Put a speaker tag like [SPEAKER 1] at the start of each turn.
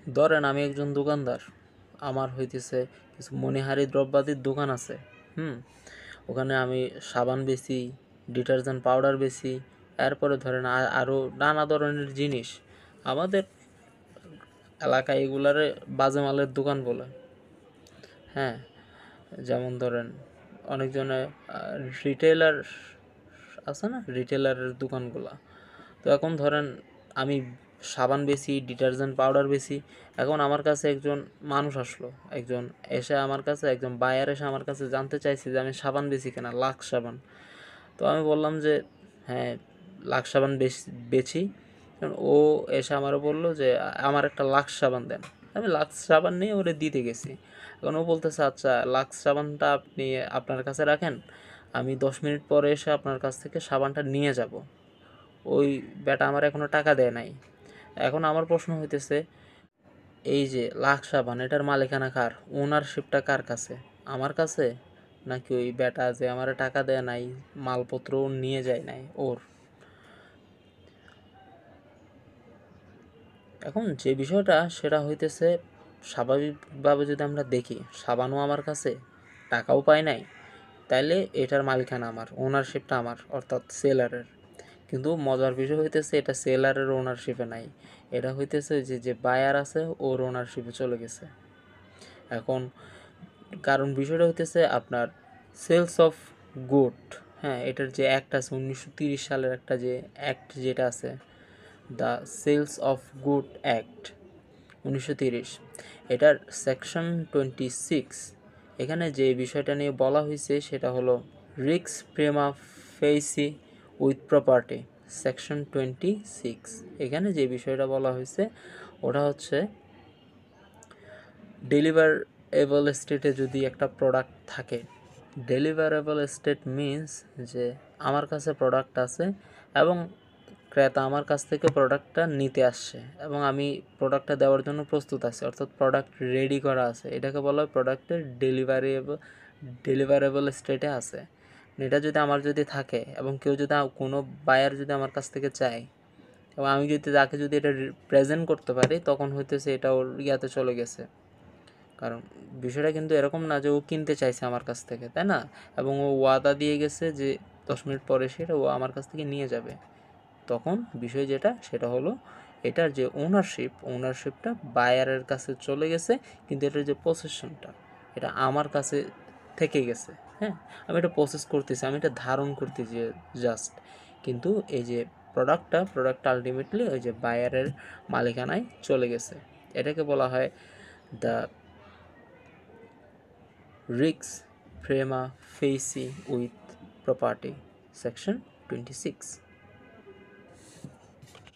[SPEAKER 1] ধরেন আমি একজন দোকানদার, আমার হইতেছে কিছু মণিহারি দ্রব্যাদির দোকান আছে। ওখানে আমি সাবান বেচি, ডিটারজেন্ট পাউডার বেচি, এরপরে ধরেন আরও নানা ধরনের জিনিস। আমাদের এলাকায় এগুলারে বাজে মালের দোকান বলে। হ্যাঁ, যেমন ধরেন অনেকজনে রিটেলার আছে না, রিটেলারের দোকানগুলা। তো এখন ধরেন আমি সাবান বেশি, ডিটারজেন্ট পাউডার বেশি। এখন আমার কাছে একজন মানুষ আসলো, একজন এসে আমার কাছে, একজন বায়ার এসে আমার কাছে জানতে চাইছে যে আমি সাবান বেশি কেনা, লাক্স সাবান। তো আমি বললাম যে হ্যাঁ, লাক্স সাবান বেচি। ও এসে আমারও বললো যে আমার একটা লাক্স সাবান দেন। আমি লাক্স সাবান নিয়ে ওরে দিতে গেছি। এখন ও বলতেছে আচ্ছা লাক্স সাবানটা আপনি আপনার কাছে রাখেন, আমি 10 মিনিট পরে এসে আপনার কাছ থেকে সাবানটা নিয়ে যাব। ওই বেটা আমার এখনও টাকা দেয় নাই। এখন আমার প্রশ্ন হইতেছে, এই যে লাক্স সাবান, এটার মালিকানা কার? ওনারশিপটা কার কাছে? আমার কাছে, নাকি ওই বেটা যে আমার টাকা দেয় নাই, মালপত্র নিয়ে যায় নাই ওর? এখন যে বিষয়টা সেটা হইতেছে, স্বাভাবিকভাবে যদি আমরা দেখি সাবানও আমার কাছে, টাকাও পাই নাই, তাইলে এটার মালিকানা আমার, ওনারশিপটা আমার, অর্থাৎ সেলারের। কিন্তু মজার বিষয় হইতেছে এটা সেলারের ওনারশিপে নাই, এটা হইতেছে যে বায়ার আছে ওর ওনারশিপে চলে গেছে। এখন কারণ বিষয়টা হইতেছে আপনার সেলস অফ গুড। হ্যাঁ, এটার যে অ্যাক্ট আছে 1930 সালের একটা যে অ্যাক্ট যেটা আছে, the sales of good act 1930, এটার সেকশন 26, এখানে যে বিষয়টা নিয়ে বলা হয়েছে সেটা হলো রিক্স প্রিমা ফেসি উইথ প্রপার্টি। সেকশন 26 এখানে যে বিষয়টা বলা হয়েছে ওটা হচ্ছে ডেলিভারেবল স্টেটে যদি একটা প্রোডাক্ট থাকে, ডেলিভারেবল স্টেট মিন্স যে আমার কাছে প্রোডাক্ট আছে এবং ক্রেতা আমার কাছ থেকে প্রোডাক্টটা নিতে আসছে এবং আমি প্রোডাক্টটা দেওয়ার জন্য প্রস্তুত আছি, অর্থাৎ প্রোডাক্ট রেডি করা আছে, এটাকে বলা হয় প্রোডাক্টের ডেলিভারেবল স্টেটে আছে। এটা যদি আমার যদি থাকে এবং কেউ যদি কোনো বায়ার যদি আমার কাছ থেকে চায় এবং আমি যদি তাকে যদি এটা প্রেজেন্ট করতে পারি, তখন হইতেছে এটা ওর ইয়াতে চলে গেছে। কারণ বিষয়টা কিন্তু এরকম না যে ও কিনতে চাইছে আমার কাছ থেকে, তাই না? এবং ও ওয়াদা দিয়ে গেছে যে 10 মিনিট পরে সেটা ও আমার কাছ থেকে নিয়ে যাবে। তখন বিষয় যেটা সেটা হলো এটার যে ওনারশিপটা বায়ারের কাছে চলে গেছে, কিন্তু এটার যে পসেশনটা এটা আমার কাছে থেকে গেছে। হ্যাঁ, আমি এটা প্রসেস করতেছি, আমি এটা ধারণ করতেছি জাস্ট, কিন্তু এই যে প্রোডাক্টটা আলটিমেটলি ওই যে বায়ারের মালিকানায় চলে গেছে। এটাকে বলা হয় দ্য রিক্স প্রিমা ফেসি উইথ প্রপার্টি, সেকশন 26।